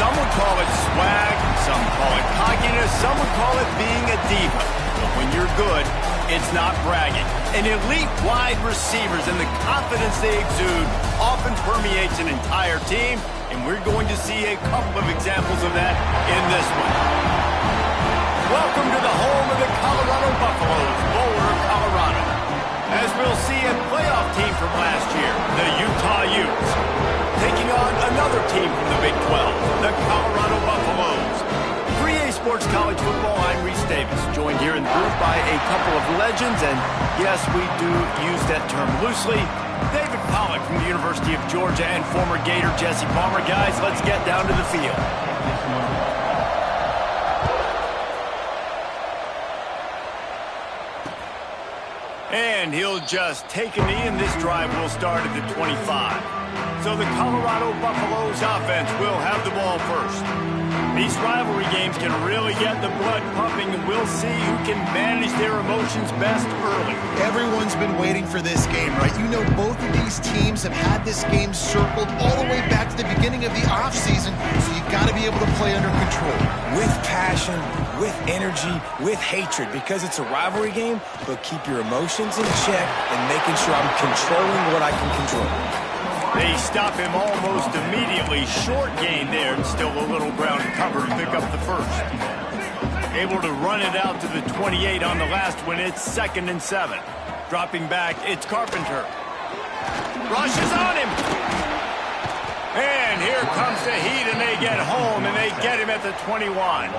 Some would call it swag, some call it cockiness, some would call it being a diva. But when you're good, it's not bragging. And elite wide receivers and the confidence they exude often permeates an entire team, and we're going to see a couple of examples of that in this one. Welcome to the home of the Colorado Buffaloes, Boulder, Colorado. As we'll see a playoff team from last year, the Utah Utes, taking on another team from the Big 12, the Colorado Buffaloes. 3A Sports College Football, I'm Reese Davis, joined here in the booth by a couple of legends, and yes, we do use that term loosely. David Pollack from the University of Georgia and former Gator Jesse Palmer. Guys, let's get down to the field. And he'll just take a knee, and this drive will start at the 25. So the Colorado Buffaloes offense will have the ball first. These rivalry games can really get the blood pumping, and we'll see who can manage their emotions best early. Everyone's been waiting for this game, right? You know, both of these teams have had this game circled all the way back to the beginning of the offseason, so you got to be able to play under control. With passion, with energy, with hatred, because it's a rivalry game, but keep your emotions in check and making sure I'm controlling what I can control. They stop him almost immediately. Short gain there, and still a little ground to cover to pick up the first. Able to run it out to the 28 on the last one. It's 2nd and 7. Dropping back, it's Carpenter. Rushes on him. And here comes the heat, and they get home, and they get him at the 21.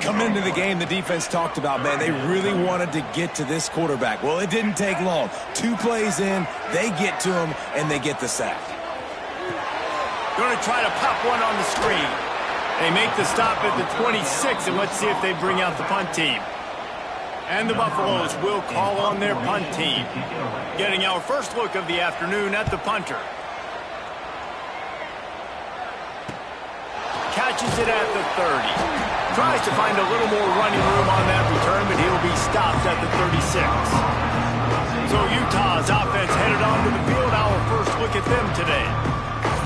Coming into the game, the defense talked about, man, they really wanted to get to this quarterback. Well, it didn't take long. 2 plays in, they get to him, and they get the sack. Going to try to pop one on the screen. They make the stop at the 26, and let's see if they bring out the punt team. And the Buffaloes will call on their punt team. Getting our first look of the afternoon at the punter. Catches it at the 30. Tries to find a little more running room on that return, but he'll be stopped at the 36. So Utah's offense headed onto the field. Our first look at them today.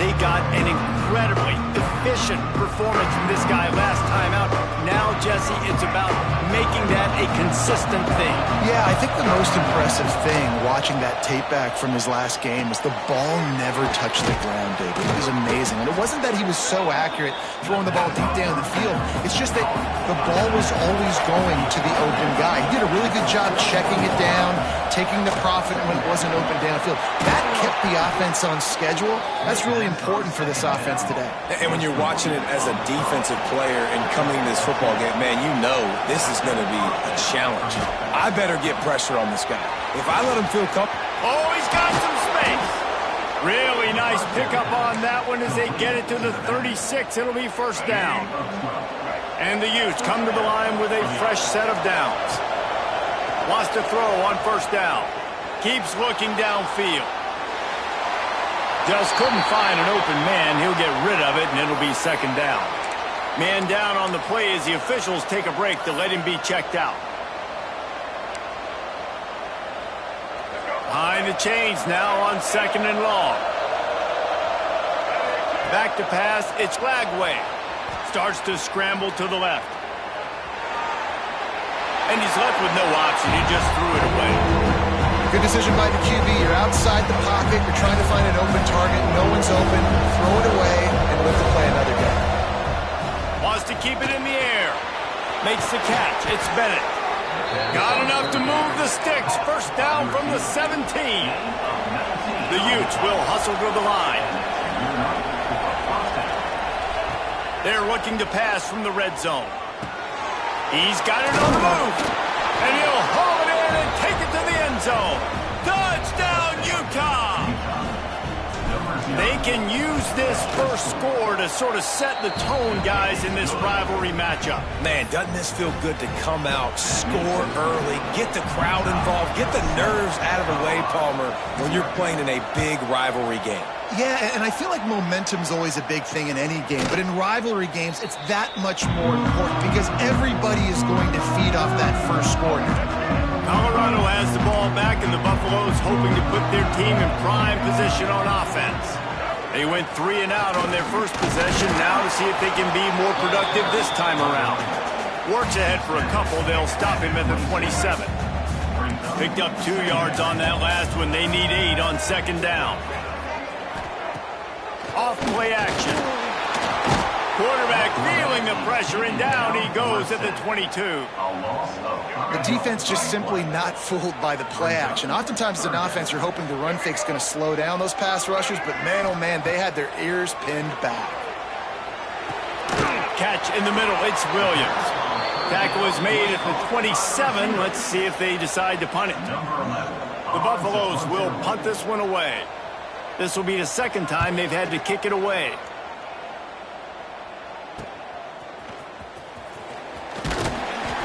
They got an incredibly efficient performance from this guy last time out. Now, Jesse, it's about making that a consistent thing. Yeah, I think the most impressive thing watching that tape back from his last game was the ball never touched the ground, David. It was amazing. And it wasn't that he was so accurate throwing the ball deep down the field. It's just that the ball was always going to the open guy. He did a really good job checking it down, taking the profit when it wasn't open downfield. That kept the offense on schedule. That's really important for this offense today. And when you're watching it as a defensive player and coming to this football game, man, you know this is going to be a challenge. I better get pressure on this guy. If I let him feel comfortable. Oh, he's got some space. Really nice pickup on that one as they get it to the 36. It'll be first down. And the Utes come to the line with a fresh set of downs. Wants to throw on first down. Keeps looking downfield. Just couldn't find an open man. He'll get rid of it, and it'll be 2nd down. Man down on the play as the officials take a break to let him be checked out. Behind the chains now on 2nd and long. Back to pass, it's Lagway. Starts to scramble to the left. And he's left with no option. He just threw it away. Good decision by the QB. You're outside the pocket. You're trying to find an open target. No one's open. Throw it away and live to play another game. Wants to keep it in the air. Makes the catch. It's Bennett. Got enough to move the sticks. First down from the 17. The Utes will hustle to the line. They're looking to pass from the red zone. He's got it on the move. And he'll haul it in and take it to the end zone. Touchdown, Utah! They can use this first score to sort of set the tone, guys, in this rivalry matchup. Man, doesn't this feel good to come out, score early, get the crowd involved, get the nerves out of the way, Palmer, when you're playing in a big rivalry game? Yeah, and I feel like momentum's always a big thing in any game, but in rivalry games, it's that much more important because everybody is going to feed off that first score. Colorado has the ball back, and the Buffaloes hoping to put their team in prime position on offense. They went 3 and out on their first possession. Now to see if they can be more productive this time around. Works ahead for a couple. They'll stop him at the 27. Picked up 2 yards on that last one. They need 8 on second down. Off play action. Quarterback feeling the pressure, and down he goes at the 22. The defense just simply not fooled by the play action. Oftentimes as an offense, you're hoping the run fake's going to slow down those pass rushers, but man, oh man, they had their ears pinned back. Catch in the middle. It's Williams. Tackle is made at the 27. Let's see if they decide to punt it. The Buffaloes will punt this one away. This will be the second time they've had to kick it away.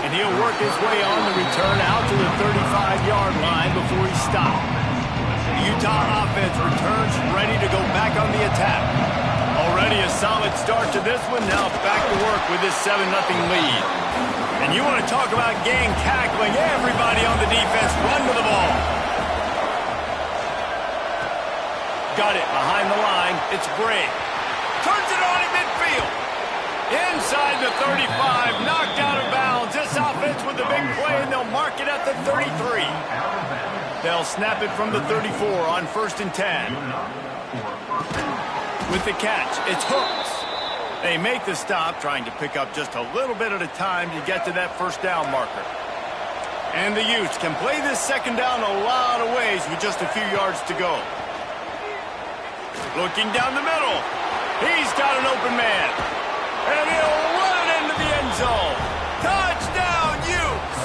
And he'll work his way on the return out to the 35-yard line before he's stopped. The Utah offense returns ready to go back on the attack. Already a solid start to this one. Now back to work with this 7-0 lead. And you want to talk about gang tackling. Everybody on the defense run to the ball. Got it behind the line. It's Bray. Turns it on in midfield. Inside the 35, knocked out of bounds. This offense with the big play, and they'll mark it at the 33. They'll snap it from the 34 on 1st and 10. With the catch, it's Hooks. They make the stop, trying to pick up just a little bit at a time to get to that first down marker. And the Utes can play this second down a lot of ways with just a few yards to go. Looking down the middle. He's got an open man. And he'll run it into the end zone. Touchdown, Utes!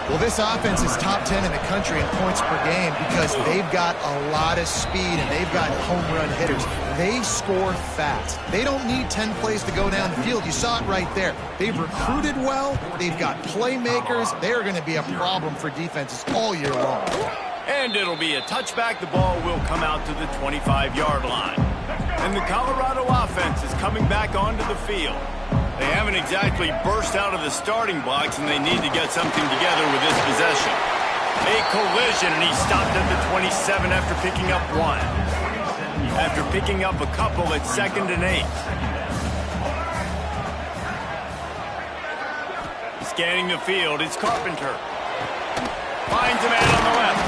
Well, this offense is top 10 in the country in points per game because they've got a lot of speed and they've got home run hitters. They score fast. They don't need 10 plays to go down the field. You saw it right there. They've recruited well. They've got playmakers. They're going to be a problem for defenses all year long. And it'll be a touchback. The ball will come out to the 25-yard line. And the Colorado offense is coming back onto the field. They haven't exactly burst out of the starting blocks, and they need to get something together with this possession. A collision, and he stopped at the 27 after picking up 1. After picking up a couple at 2nd and 8. Scanning the field, it's Carpenter. Finds a man on the left.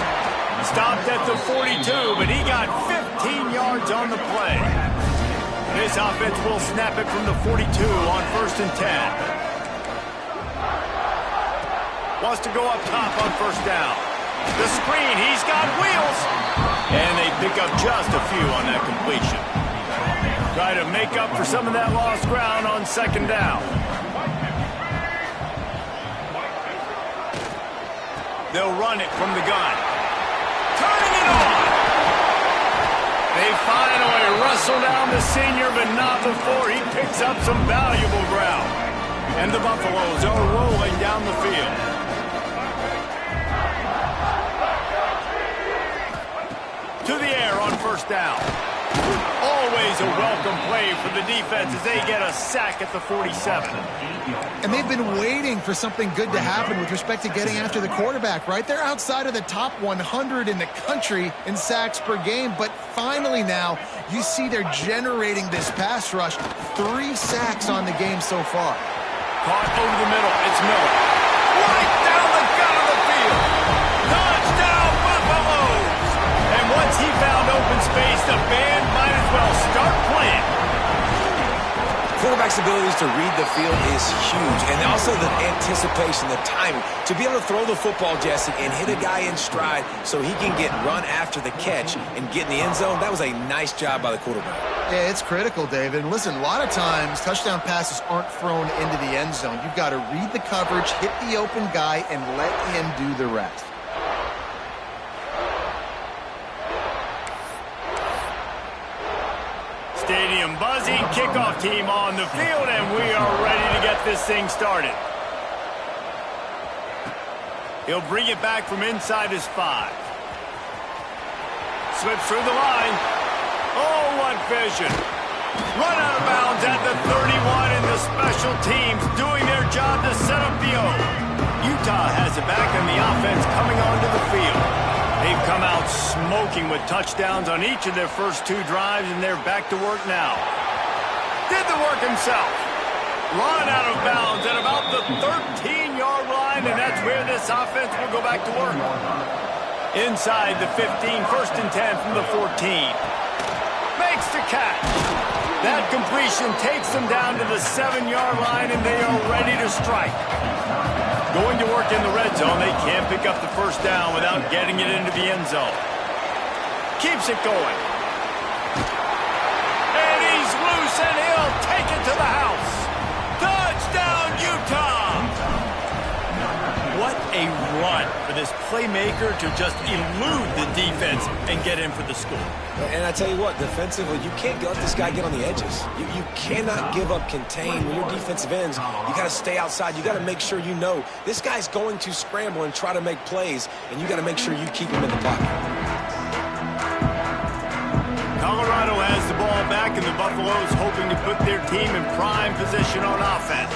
Stopped at the 42, but he got 15 yards on the play. This offense will snap it from the 42 on 1st and 10. Wants to go up top on 1st down. The screen, he's got wheels. And they pick up just a few on that completion. Try to make up for some of that lost ground on 2nd down. They'll run it from the gun. Turning it on. They finally wrestle down the senior, but not before he picks up some valuable ground. And the Buffaloes are rolling down the field. To the air on 1st down. Always a welcome play for the defense as they get a sack at the 47. And they've been waiting for something good to happen with respect to getting after the quarterback, right? They're outside of the top 100 in the country in sacks per game, but finally now you see they're generating this pass rush. 3 sacks on the game so far. Caught over the middle. It's Miller. Right down the gut of the field. Touchdown, Buffaloes! And once he found open space, the band might as well start playing. Quarterback's abilities to read the field is huge, and also the anticipation, the timing. To be able to throw the football, Jesse, and hit a guy in stride so he can get run after the catch and get in the end zone, that was a nice job by the quarterback. Yeah, it's critical, David. And listen, a lot of times touchdown passes aren't thrown into the end zone. You've got to read the coverage, hit the open guy, and let him do the rest. Stadium buzzing, kickoff team on the field, and we are ready to get this thing started. He'll bring it back from inside his 5. Slips through the line. Oh, what vision. Run out of bounds at the 31, and the special teams doing their job to set up the O. Utah has it back, and the offense coming onto the field. They've come out smoking with touchdowns on each of their first 2 drives, and they're back to work now. Did the work himself. Run out of bounds at about the 13-yard line, and that's where this offense will go back to work. Inside the 15, 1st and 10 from the 14. Makes the catch. That completion takes them down to the 7-yard line, and they are ready to strike. Going to work in the red zone, they can't pick up the first down without getting it into the end zone. Keeps it going. And he's loose, and he'll take it to the house. Touchdown, Utah! What a run for this playmaker to just elude the defense and get in for the score. And I tell you what, defensively, you can't let this guy get on the edges. You cannot give up contain. When you're defensive ends, you got to stay outside. You got to make sure you know this guy's going to scramble and try to make plays, and you got to make sure you keep him in the pocket. Colorado has the ball back, and the Buffaloes hoping to put their team in prime position on offense.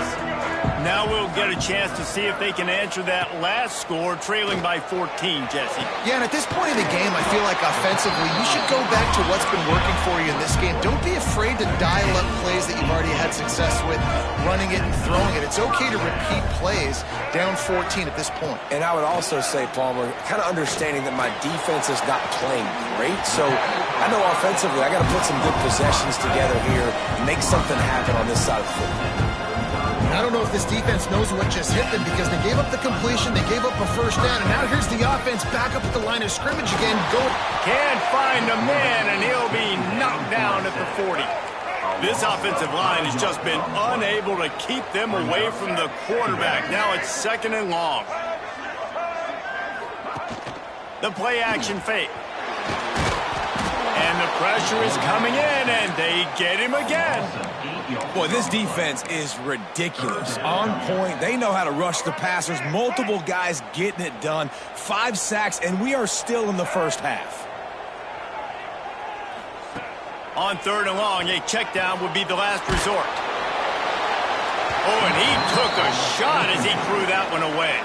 Now we'll get a chance to see if they can answer that last score, trailing by 14, Jesse. Yeah, and at this point in the game, I feel like offensively, you should go back to what's been working for you in this game. Don't be afraid to dial up plays that you've already had success with, running it and throwing it. It's okay to repeat plays down 14 at this point. And I would also say, Palmer, kind of understanding that my defense is not playing great, so I know offensively I got to put some good possessions together here and make something happen on this side of the football. I don't know if this defense knows what just hit them because they gave up the completion, they gave up a first down, and now here's the offense back up at the line of scrimmage again. Can't find a man, and he'll be knocked down at the 40. This offensive line has just been unable to keep them away from the quarterback. Now it's 2nd and long. The play action fake. And the pressure is coming in, and they get him again. Boy, this defense is ridiculous. On point. They know how to rush the passers. Multiple guys getting it done. 5 sacks, and we are still in the first half. On 3rd and long, a check down would be the last resort. Oh, and he took a shot as he threw that one away.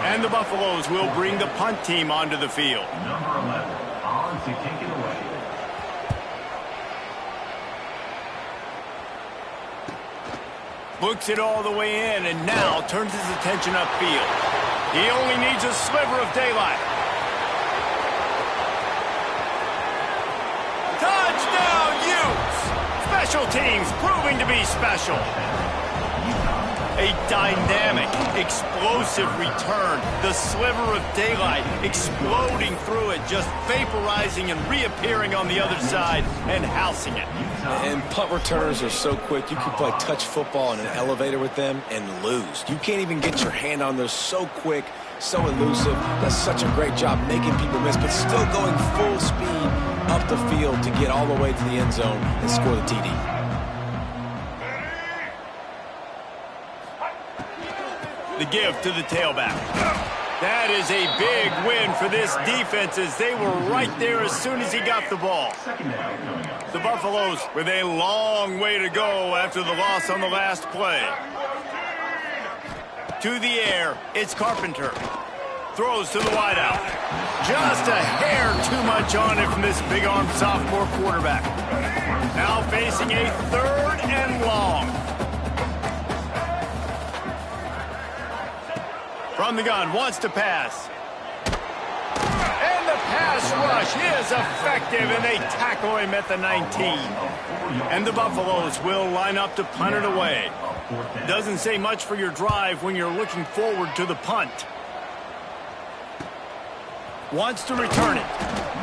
And the Buffaloes will bring the punt team onto the field. Number 11 on to kick it away. Looks it all the way in, and now turns his attention upfield. He only needs a sliver of daylight. Touchdown, Utes! Special teams proving to be special. A dynamic, explosive return. The sliver of daylight exploding through it, just vaporizing and reappearing on the other side and housing it. And punt returners are so quick. You can play touch football in an elevator with them and lose. You can't even get your hand on them. So quick, so elusive. Does such a great job making people miss, but still going full speed up the field to get all the way to the end zone and score the TD. The give to the tailback. That is a big win for this defense as they were right there as soon as he got the ball. The Buffaloes with a long way to go after the loss on the last play. To the air, it's Carpenter. Throws to the wideout. Just a hair too much on it from this big-armed sophomore quarterback. Now facing a 3rd and long. From the gun, wants to pass. And the pass rush is effective, and they tackle him at the 19. And the Buffaloes will line up to punt it away. Doesn't say much for your drive when you're looking forward to the punt. Wants to return it.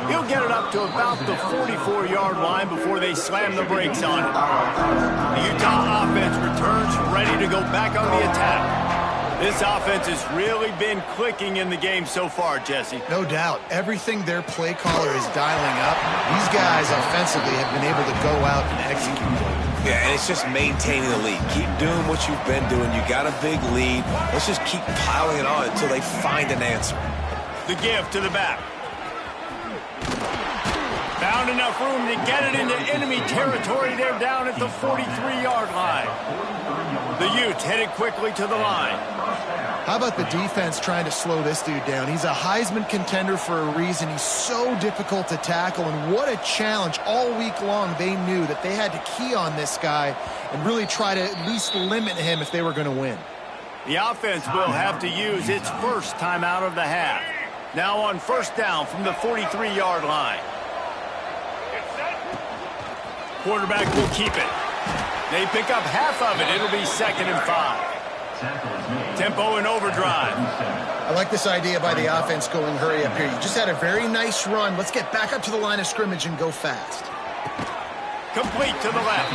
He'll get it up to about the 44-yard line before they slam the brakes on it. The Utah offense returns ready to go back on the attack. This offense has really been clicking in the game so far, Jesse. No doubt. Everything their play caller is dialing up, these guys offensively have been able to go out and execute. Yeah, and it's just maintaining the lead. Keep doing what you've been doing. You got a big lead. Let's just keep piling it on until they find an answer. The give to the back. Found found enough room to get it into enemy territory. They're down at the 43-yard line. The Utes headed quickly to the line. How about the defense trying to slow this dude down? He's a Heisman contender for a reason. He's so difficult to tackle, and what a challenge. All week long, they knew that they had to key on this guy and really try to at least limit him if they were going to win. The offense will have to use its first timeout of the half. Now on first down from the 43-yard line. Quarterback will keep it. They pick up half of it. It'll be 2nd and 5. Tempo and overdrive. I like this idea by the offense going hurry up here. You just had a very nice run. Let's get back up to the line of scrimmage and go fast. Complete to the left.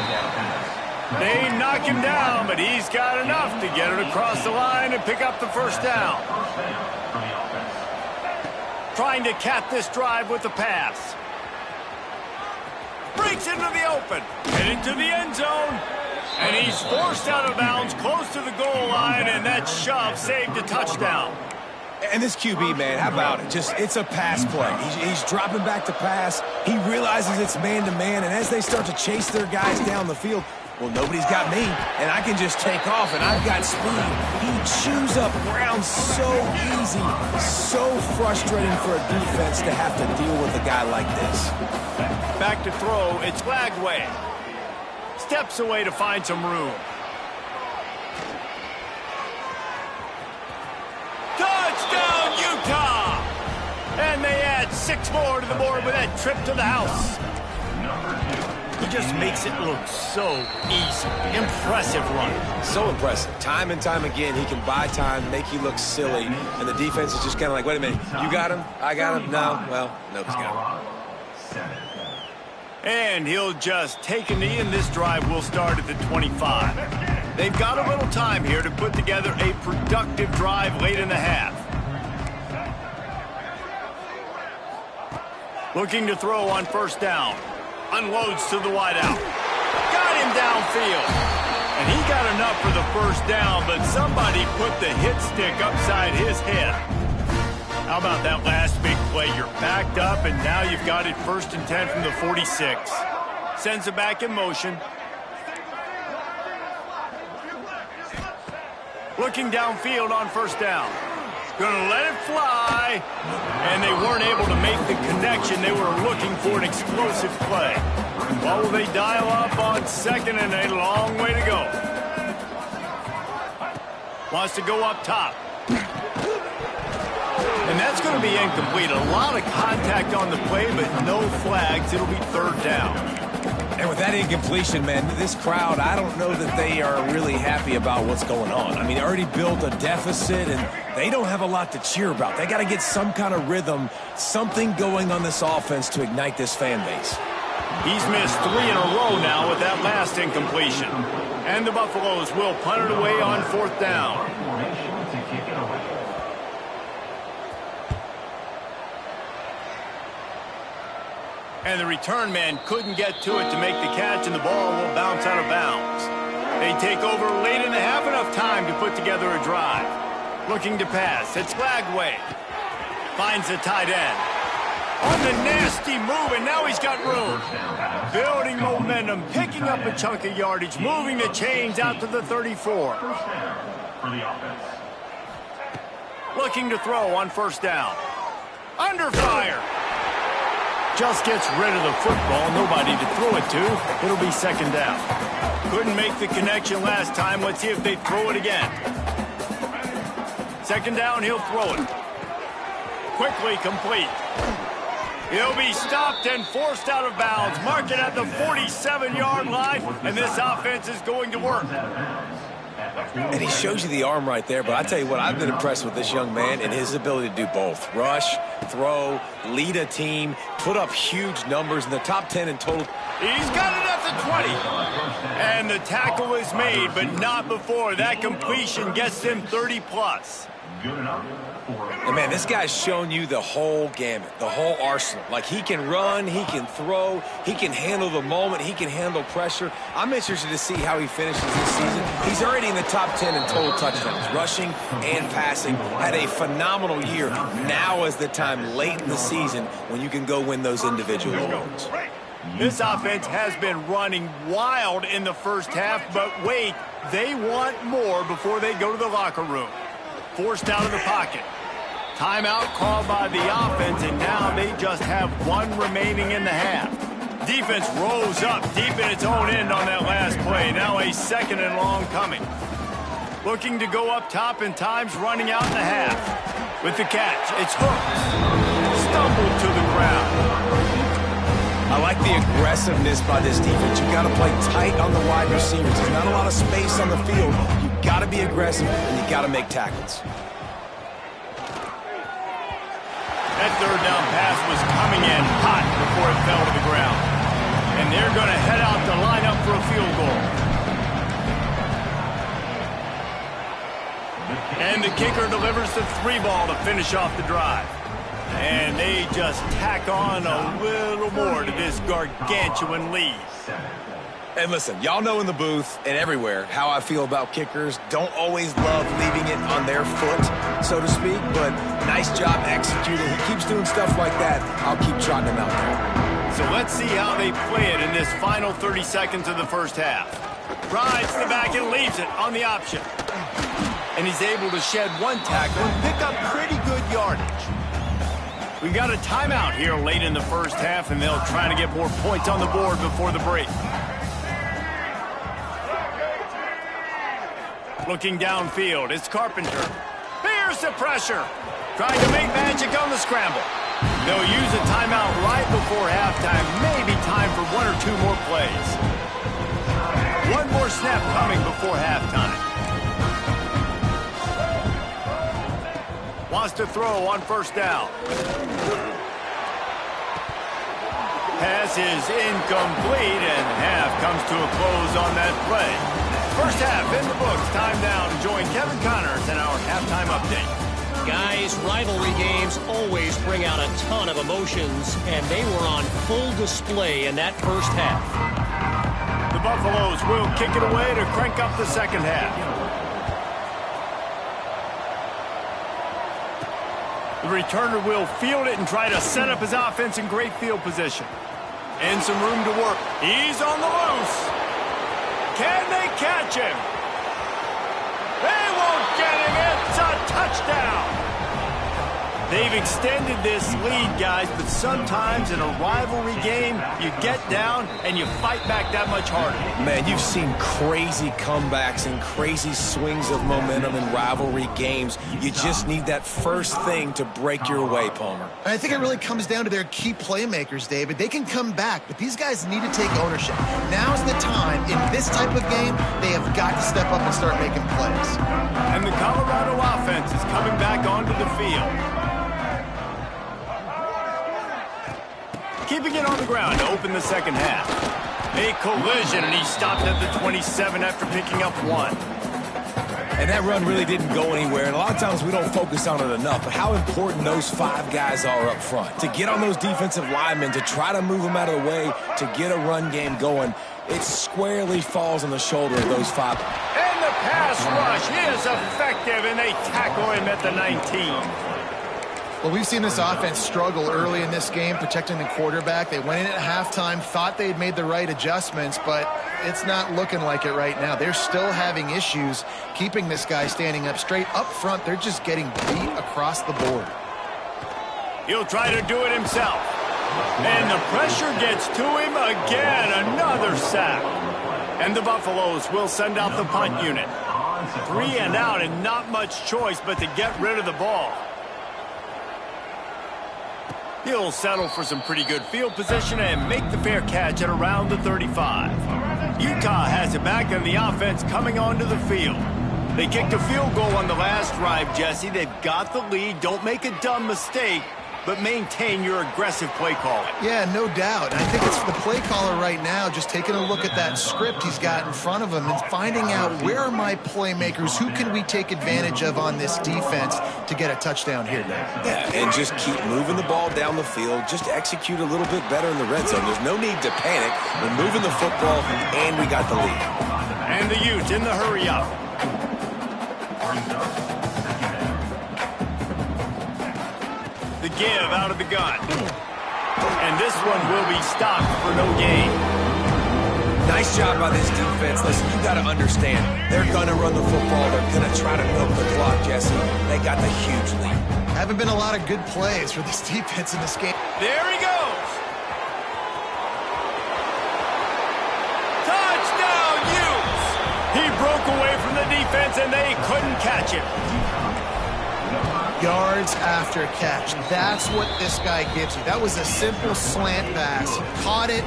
They knock him down, but he's got enough to get it across the line and pick up the first down. Trying to cap this drive with the pass. Breaks into the open. Headed to the end zone. And he's forced out of bounds close to the goal line, and that shove saved a touchdown. And this QB, man, how about it? It's a pass play. He's dropping back to pass. He realizes it's man-to-man, and as they start to chase their guys down the field, well, nobody's got me, and I can just take off, and I've got speed. He chews up ground so easy, so frustrating for a defense to have to deal with a guy like this. Back to throw, it's Flagway. Steps away to find some room. Touchdown, Utah! And they add 6 more to the board with that trip to the house. He just makes it look so easy. Impressive run. So impressive. Time and time again, he can buy time, make you look silly, and the defense is just kind of like, wait a minute, you got him? I got him? No? Well, nobody's got him. And he'll just take a knee, and this drive will start at the 25. They've got a little time here to put together a productive drive late in the half. Looking to throw on first down. Unloads to the wideout. Got him downfield. And he got enough for the first down, but somebody put the hit stick upside his head. How about that last big play? You're backed up, and now you've got it 1st and 10 from the 46. Sends it back in motion. Looking downfield on first down. Gonna let it fly. And they weren't able to make the connection. They were looking for an explosive play. Well, will they dial up on 2nd and a long way to go? Wants to go up top. And that's going to be incomplete. A lot of contact on the play, but no flags. It'll be 3rd down. And with that incompletion, man, this crowd, I don't know that they are really happy about what's going on. I mean, they already built a deficit, and they don't have a lot to cheer about. They got to get some kind of rhythm, something going on this offense to ignite this fan base. He's missed 3 in a row now with that last incompletion. And the Buffaloes will punt it away on 4th down. And the return man couldn't get to it to make the catch, and the ball will bounce out of bounds. They take over late in the half, enough time to put together a drive. Looking to pass. It's Flagway. Finds the tight end. On the nasty move, and now he's got room. Building momentum, picking up a chunk of yardage, moving the chains out to the 34. Looking to throw on first down. Under fire. Just gets rid of the football, nobody to throw it to. It'll be 2nd down. Couldn't make the connection last time. Let's see if they throw it again. 2nd down, he'll throw it. Quickly complete. He'll be stopped and forced out of bounds. Mark it at the 47-yard line, and this offense is going to work. And he shows you the arm right there, but I tell you what, I've been impressed with this young man and his ability to do both. Rush, throw, lead a team, put up huge numbers in the top 10 in total. He's got it at the 20. And the tackle is made, but not before. That completion gets them 30+. And man, this guy's shown you the whole gamut, the whole arsenal. Like, he can run, he can throw, he can handle the moment, he can handle pressure. I'm interested to see how he finishes this season. He's already in the top 10 in total touchdowns, rushing and passing. Had a phenomenal year. Now is the time late in the season when you can go win those individual awards. This offense has been running wild in the first half, but wait, they want more before they go to the locker room. Forced out of the pocket. Timeout called by the offense, and now they just have one remaining in the half. Defense rose up deep in its own end on that last play. Now a 2nd and long coming. Looking to go up top, and time's running out in the half. With the catch, it's hooked. Stumbled to the ground. I like the aggressiveness by this defense. You've got to play tight on the wide receivers. There's not a lot of space on the field. You've got to be aggressive, and you've got to make tackles. That 3rd down pass was coming in hot before it fell to the ground. And they're going to head out to line up for a field goal. And the kicker delivers the 3-ball to finish off the drive. And they just tack on a little more to this gargantuan lead. And listen, y'all know in the booth and everywhere how I feel about kickers. Don't always love leaving it on their foot, so to speak, but nice job executing. He keeps doing stuff like that. I'll keep trotting him out there. So let's see how they play it in this final 30 seconds of the first half. Rides the back and leaves it on the option. And he's able to shed one tackle and pick up pretty good yardage. We've got a timeout here late in the first half, and they'll try to get more points on the board before the break. Looking downfield, it's Carpenter. Here's the pressure. Trying to make magic on the scramble. They'll use a timeout right before halftime. Maybe time for 1 or 2 more plays. One more snap coming before halftime. Wants to throw on 1st down. Pass is incomplete, and half comes to a close on that play. First half in the books. Time now to join Kevin Connors in our halftime update. Guys, rivalry games always bring out a ton of emotions, and they were on full display in that first half. The Buffaloes will kick it away to crank up the second half. The returner will field it and try to set up his offense in great field position. And some room to work. He's on the loose. Can they catch him? They won't get him. It's a touchdown. They've extended this lead, guys, but sometimes in a rivalry game, you get down and you fight back that much harder. Man, you've seen crazy comebacks and crazy swings of momentum in rivalry games. You just need that first thing to break your way, Palmer. I think it really comes down to their key playmakers, David. They can come back, but these guys need to take ownership. Now's the time. In this type of game, they have got to step up and start making plays. And the Colorado offense is coming back onto the field. Keeping it on the ground to open the second half. A collision, and he stopped at the 27 after picking up 1. And that run really didn't go anywhere, and a lot of times we don't focus on it enough, but how important those 5 guys are up front. To get on those defensive linemen, to try to move them out of the way, to get a run game going, it squarely falls on the shoulder of those 5. And the pass rush is effective, and they tackle him at the 19. Well, we've seen this offense struggle early in this game, protecting the quarterback. They went in at halftime, thought they'd made the right adjustments, but it's not looking like it right now. They're still having issues keeping this guy standing up straight. Up front, they're just getting beat across the board. He'll try to do it himself. And the pressure gets to him again. Another sack. And the Buffaloes will send out the punt unit. 3 and out, and not much choice but to get rid of the ball. He'll settle for some pretty good field position and make the fair catch at around the 35. Utah has it back, and the offense coming onto the field. They kicked a field goal on the last drive, Jesse. They've got the lead. Don't make a dumb mistake, but maintain your aggressive play calling. Yeah, no doubt. I think it's the play caller right now just taking a look at that script he's got in front of him and finding out where are my playmakers, who can we take advantage of on this defense to get a touchdown here now. Yeah, and just keep moving the ball down the field. Just execute a little bit better in the red zone. There's no need to panic. We're moving the football, and we got the lead. And the Utes in the hurry up. The give out of the gun. And this one will be stopped for no gain. Nice job by this defense. Listen, you got to understand, they're going to run the football. They're going to try to milk the clock, Jesse. They got the huge lead. Haven't been a lot of good plays for this defense in this game. There he goes. Touchdown, Utes. He broke away from the defense, and they couldn't catch him. Yards after catch. That's what this guy gives you. That was a simple slant pass. He caught it,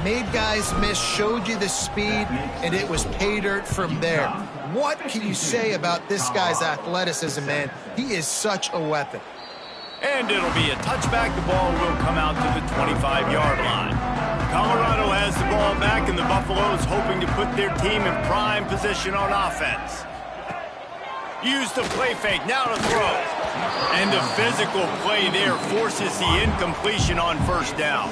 made guys miss, showed you the speed, and it was pay dirt from there. What can you say about this guy's athleticism, man? He is such a weapon. And it'll be a touchback. The ball will come out to the 25-yard line. Colorado has the ball back, and the Buffaloes hoping to put their team in prime position on offense. Use the play fake, now to throw. And the physical play there forces the incompletion on first down.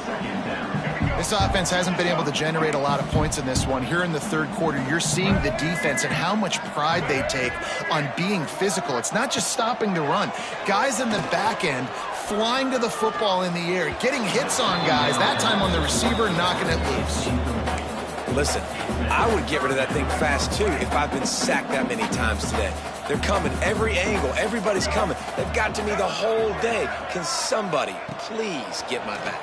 This offense hasn't been able to generate a lot of points in this one. Here in the third quarter, you're seeing the defense and how much pride they take on being physical. It's not just stopping the run. Guys in the back end flying to the football in the air, getting hits on guys, that time on the receiver, knocking it loose. Listen, I would get rid of that thing fast, too, if I've been sacked that many times today. They're coming every angle. Everybody's coming. They've got to me the whole day. Can somebody please get my back?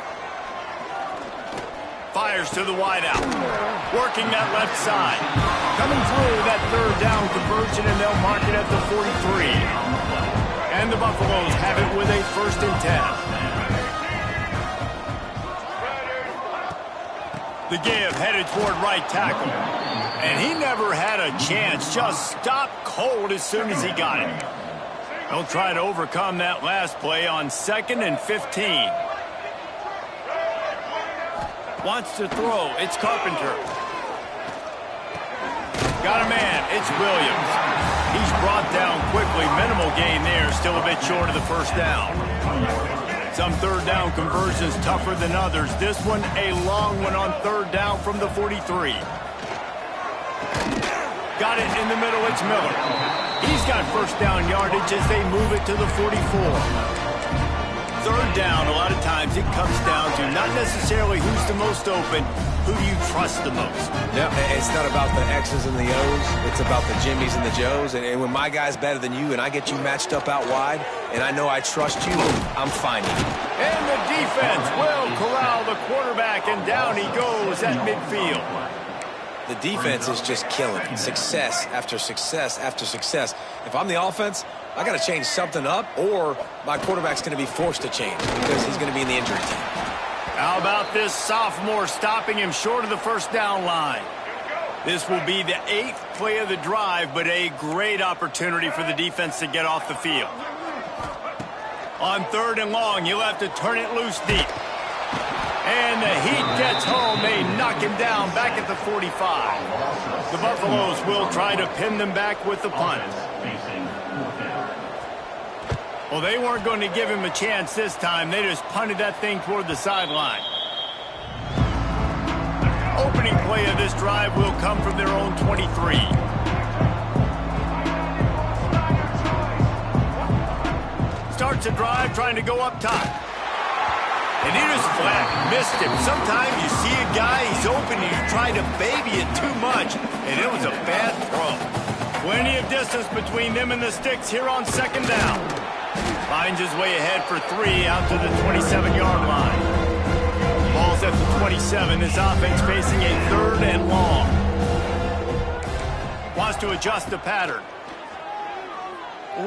Fires to the wideout. Working that left side. Coming through that third down conversion, and they'll mark it at the 43. And the Buffaloes have it with a 1st and 10. The give headed toward right tackle. And he never had a chance. Just stopped cold as soon as he got it. He'll try to overcome that last play on 2nd and 15. Wants to throw. It's Carpenter. Got a man. It's Williams. He's brought down quickly. Minimal gain there. Still a bit short of the first down. Some third down conversions tougher than others. This one a long one on third down from the 43. Got it in the middle. It's Miller. He's got first down yardage as they move it to the 44. Third down, a lot of times it comes down to not necessarily who's the most open, who do you trust the most? No, it's not about the X's and the O's. It's about the Jimmys and the Joes. And when my guy's better than you and I get you matched up out wide and I know I trust you, I'm finding you. And the defense will corral the quarterback, and down he goes at midfield. The defense is just killing it. Success after success after success. If I'm the offense, I got to change something up, or my quarterback's going to be forced to change because he's going to be in the injury team. How about this sophomore stopping him short of the first down line? This will be the 8th play of the drive, but a great opportunity for the defense to get off the field. On 3rd and long, you'll have to turn it loose deep. And the Heat gets home. They knock him down back at the 45. The Buffaloes will try to pin them back with the punt. Well, they weren't going to give him a chance this time. They just punted that thing toward the sideline. Opening play of this drive will come from their own 23. Starts a drive trying to go up top. And he just flat missed him. Sometimes you see a guy, he's open, and you try to baby it too much, and it was a bad throw. Plenty of distance between them and the sticks here on 2nd down. Finds his way ahead for 3 out to the 27-yard line. Ball's at the 27. This offense facing a 3rd and long. Wants to adjust the pattern.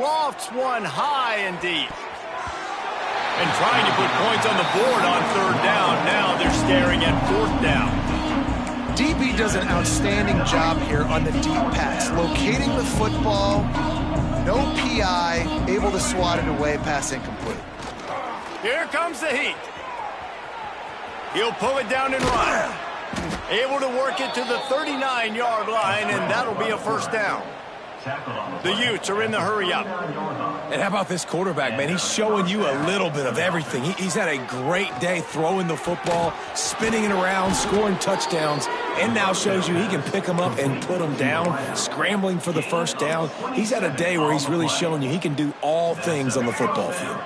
Lofts one high and deep. And trying to put points on the board on 3rd down. Now they're staring at 4th down. DB does an outstanding job here on the deep pass, locating the football. No PI, able to swat it away, pass incomplete. Here comes the Heat. He'll pull it down and run. Able to work it to the 39-yard line, and that'll be a 1st down. The Utes are in the hurry-up. And how about this quarterback, man? He's showing you a little bit of everything. He's had a great day throwing the football, spinning it around, scoring touchdowns, and now shows you he can pick them up and put them down, scrambling for the first down. He's had a day where he's really showing you he can do all things on the football field.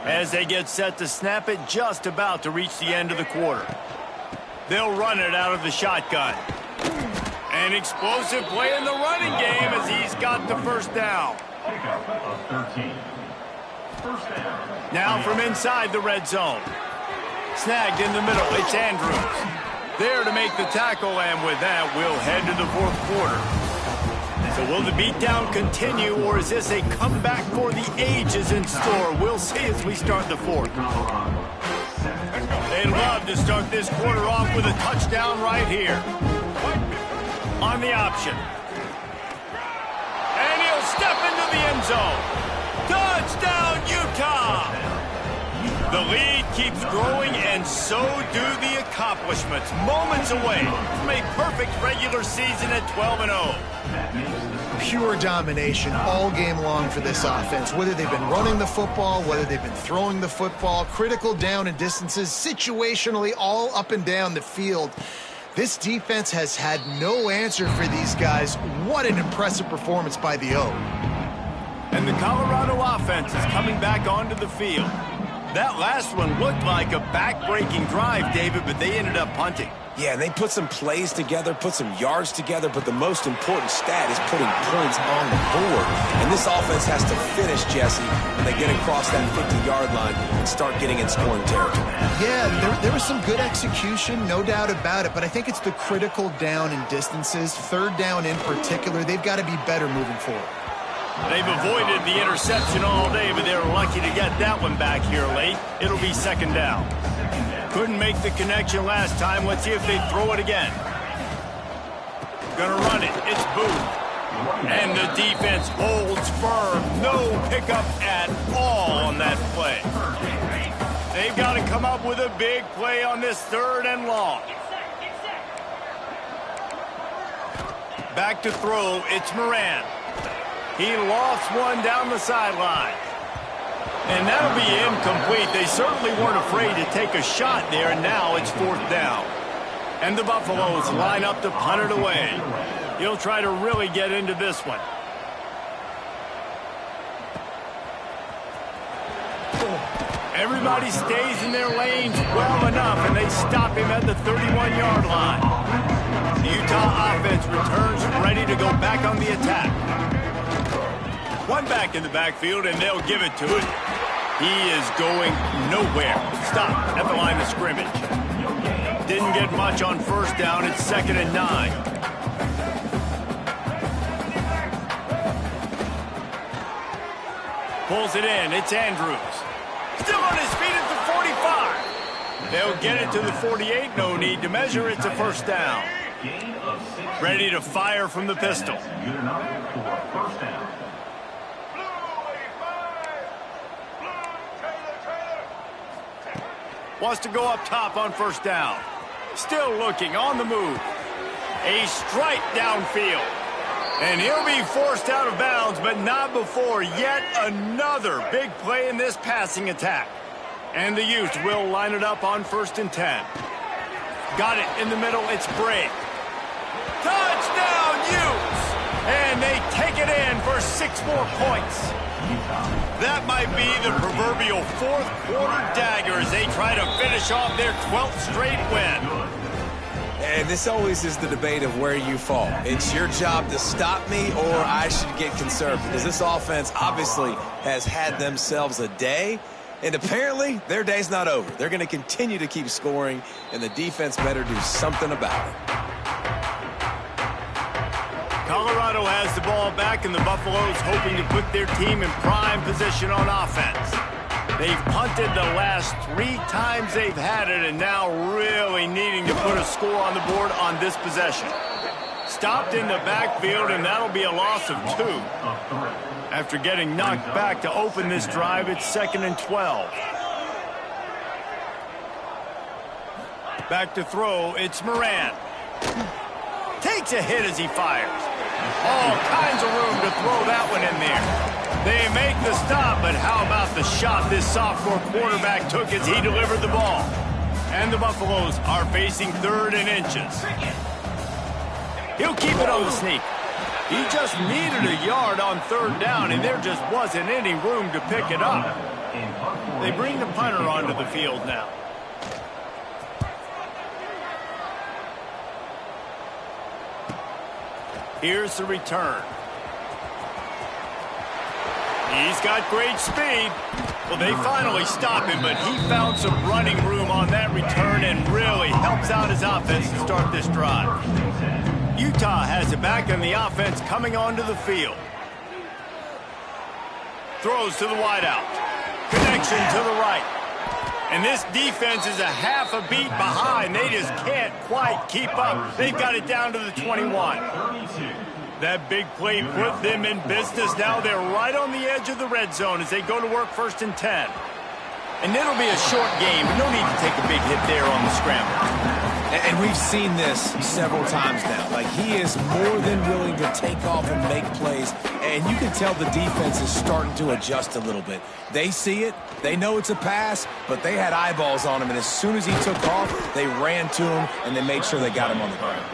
As they get set to snap it, just about to reach the end of the quarter. They'll run it out of the shotgun. An explosive play in the running game as he's got the first down. Now from inside the red zone. Snagged in the middle, it's Andrews. There to make the tackle, and with that, we'll head to the fourth quarter. So will the beatdown continue, or is this a comeback for the ages in store? We'll see as we start the fourth. They love to start this quarter off with a touchdown right here. On the option. And he'll step into the end zone. Touchdown, Utah! The lead keeps growing, and so do the accomplishments. Moments away from a perfect regular season at 12-0. Pure domination all game long for this offense. Whether they've been running the football, whether they've been throwing the football, critical down and distances, situationally all up and down the field. This defense has had no answer for these guys. What an impressive performance by the O. And the Colorado offense is coming back onto the field. That last one looked like a back-breaking drive, David, but they ended up punting. Yeah, and they put some plays together, put some yards together, but the most important stat is putting points on the board. And this offense has to finish, Jesse, when they get across that 50-yard line and start getting in scoring territory. Yeah, there was some good execution, no doubt about it, but I think it's the critical down and distances, third down in particular. They've got to be better moving forward. They've avoided the interception all day, but they were lucky to get that one back here late. It'll be second down. Couldn't make the connection last time. Let's see if they throw it again. Gonna run it. It's Booth. And the defense holds firm. No pickup at all on that play. They've got to come up with a big play on this third and long. Back to throw. It's Moran. He lost one down the sideline. And that'll be incomplete. They certainly weren't afraid to take a shot there, and now it's fourth down. And the Buffaloes line up to punt it away. He'll try to really get into this one. Everybody stays in their lanes well enough, and they stop him at the 31-yard line. The Utah offense returns ready to go back on the attack. One back in the backfield, and they'll give it to it. He is going nowhere. Stop at the line of scrimmage. Didn't get much on first down. It's 2nd and 9. Pulls it in. It's Andrews. Still on his feet at the 45. They'll get it to the 48. No need to measure. It's a first down. Ready to fire from the pistol. Wants to go up top on first down. Still looking on the move. A strike downfield. And he'll be forced out of bounds, but not before yet another big play in this passing attack. And the Utes will line it up on 1st and 10. Got it in the middle. It's Bray. Touchdown, Utes! And they take it in for 6 more points. That might be the proverbial fourth quarter dagger as they try to finish off their 12th straight win. And this always is the debate of where you fall. It's your job to stop me, or I should get conservative, because this offense obviously has had themselves a day, and apparently their day's not over. They're going to continue to keep scoring, and the defense better do something about it. Colorado has the ball back, and the Buffaloes hoping to put their team in prime position on offense. They've punted the last 3 times they've had it, and now really needing to put a score on the board on this possession. Stopped in the backfield, and that'll be a loss of 2. After getting knocked back to open this drive, it's 2nd and 12. Back to throw, it's Moran. Takes a hit as he fires. All kinds of room to throw that one in there. They make the stop, but how about the shot this sophomore quarterback took as he delivered the ball? And the Buffaloes are facing 3rd and inches. He'll keep it on the sneak. He just needed a yard on 3rd down, and there just wasn't any room to pick it up. They bring the punter onto the field now. Here's the return. He's got great speed. Well, they finally stop him, but he found some running room on that return and really helps out his offense to start this drive. Utah has it back in the offense coming onto the field. Throws to the wideout. Connection to the right. And this defense is a half a beat behind. They just can't quite keep up. They've got it down to the 21. That big play put them in business. Now they're right on the edge of the red zone as they go to work 1st and 10. And it'll be a short game. No need to take a big hit there on the scramble. And we've seen this several times now. Like, he is more than willing to take off and make plays. And you can tell the defense is starting to adjust a little bit. They see it. They know it's a pass, but they had eyeballs on him. And as soon as he took off, they ran to him, and they made sure they got him on the ground.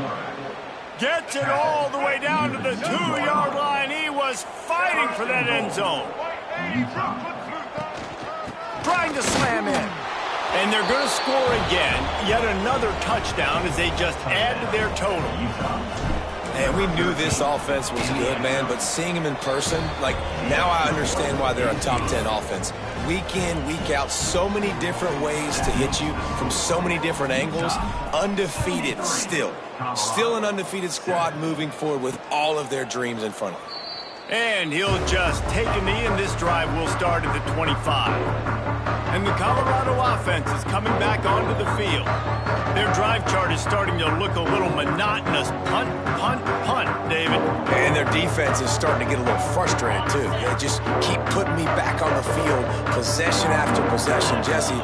Gets it all the way down to the 2-yard line. He was fighting for that end zone. Trying to slam in. And they're going to score again. Yet another touchdown as they just add to their total. And we knew this offense was good, man, but seeing them in person, like, now I understand why they're a top 10 offense. Week in, week out, so many different ways to hit you from so many different angles. Undefeated still. Still an undefeated squad moving forward with all of their dreams in front of them. And he'll just take a knee, and this drive will start at the 25. And the Colorado offense is coming back onto the field. Their drive chart is starting to look a little monotonous. Punt, punt, punt, David. And their defense is starting to get a little frustrated, too. They just keep putting me back on the field, possession after possession. Jesse,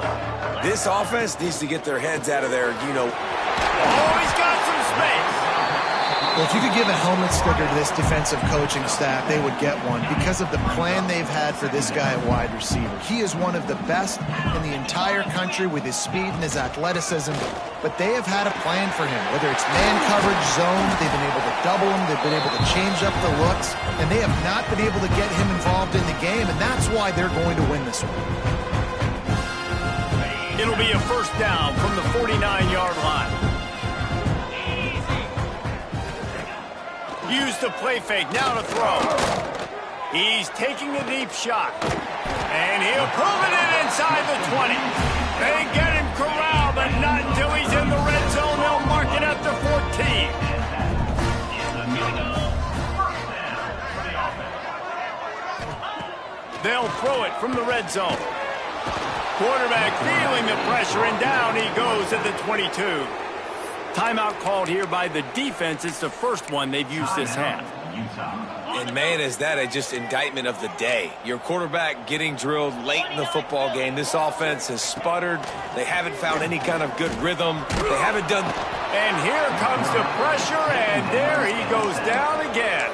this offense needs to get their heads out of there, you know. Oh, he's got some space. Well, if you could give a helmet sticker to this defensive coaching staff, they would get one because of the plan they've had for this guy at wide receiver. He is one of the best in the entire country with his speed and his athleticism, but they have had a plan for him. Whether it's man coverage, zone, they've been able to double him, they've been able to change up the looks, and they have not been able to get him involved in the game, and that's why they're going to win this one. It'll be a 1st down from the 49-yard line. Use the play fake, now to throw. He's taking a deep shot. And he'll pull it in inside the 20. They get him corralled, but not until he's in the red zone. They'll mark it up to 14. They'll throw it from the red zone. Quarterback feeling the pressure, and down he goes at the 22. Timeout called here by the defense. It's the first one they've used this half. And, man, is that a just indictment of the day. Your quarterback getting drilled late in the football game. This offense has sputtered. They haven't found any kind of good rhythm. They haven't done... And here comes the pressure, and there he goes down again.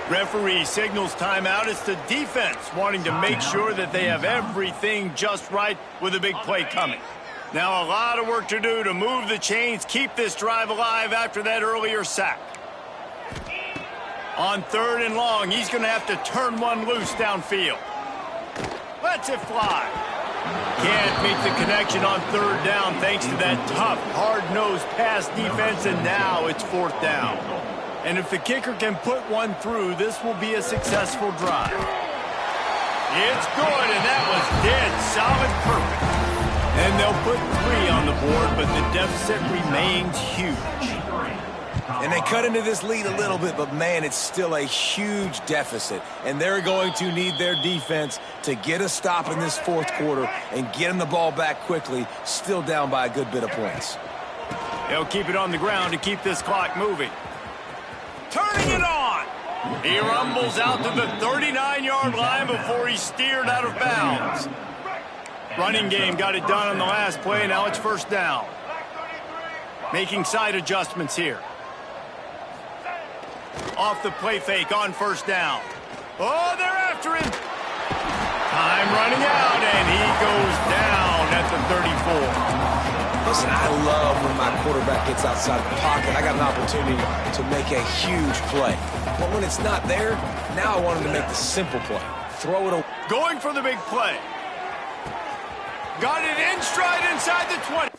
Referee signals timeout. It's the defense wanting to make sure that they have everything just right with a big play coming. Now a lot of work to do to move the chains, keep this drive alive after that earlier sack. On 3rd and long, he's going to have to turn one loose downfield. Lets it fly. Can't make the connection on 3rd down thanks to that tough, hard-nosed pass defense, and now it's 4th down. And if the kicker can put one through, this will be a successful drive. It's good, and that was dead solid perfect. And they'll put 3 on the board, but the deficit remains huge. And they cut into this lead a little bit, but, man, it's still a huge deficit. And they're going to need their defense to get a stop in this 4th quarter and get them the ball back quickly, still down by a good bit of points. They'll keep it on the ground to keep this clock moving. Turning it on. He rumbles out to the 39-yard line before he's steered out of bounds. Running game got it done on the last play. Now it's 1st down. Making side adjustments here. off the play fake on first down. Oh, they're after him. Time running out, and he goes down at the 34. Listen, I love when my quarterback gets outside the pocket. I got an opportunity to make a huge play. But when it's not there, now I want him to make the simple play. Throw it away. Going for the big play. Got it in stride inside the 20.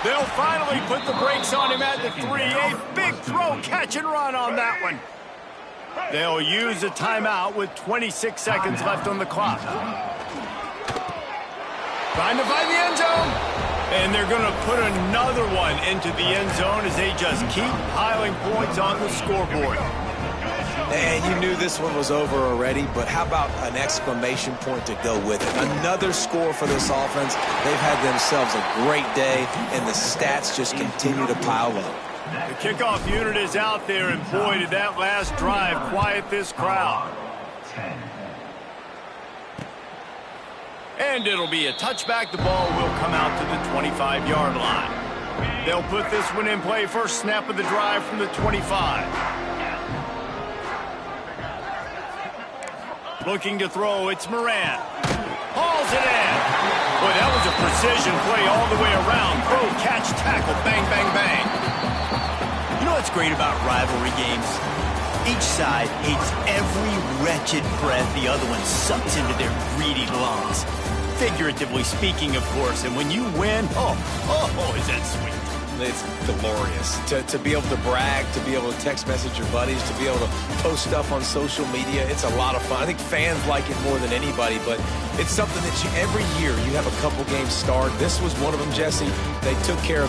They'll finally put the brakes on him at the 3. A big throw, catch and run on that one. They'll use a timeout with 26 seconds left on the clock. Trying to find the end zone. And they're going to put another one into the end zone as they just keep piling points on the scoreboard. And you knew this one was over already, but how about an exclamation point to go with it? Another score for this offense. They've had themselves a great day, and the stats just continue to pile up. The kickoff unit is out there, and boy, did that last drive quiet this crowd. And it'll be a touchback. The ball will come out to the 25-yard line. They'll put this one in play first snap of the drive from the 25. Looking to throw, it's Moran. Hauls it in. Boy, that was a precision play all the way around. Throw, catch, tackle, bang, bang, bang. You know what's great about rivalry games? Each side hates every wretched breath the other one sucks into their greedy lungs. Figuratively speaking, of course, and when you win, oh, is that sweet. It's glorious to be able to brag, to be able to text message your buddies, to be able to post stuff on social media. It's a lot of fun. I think fans like it more than anybody, but it's something that every year you have a couple games starred. This was one of them, Jesse. They took care of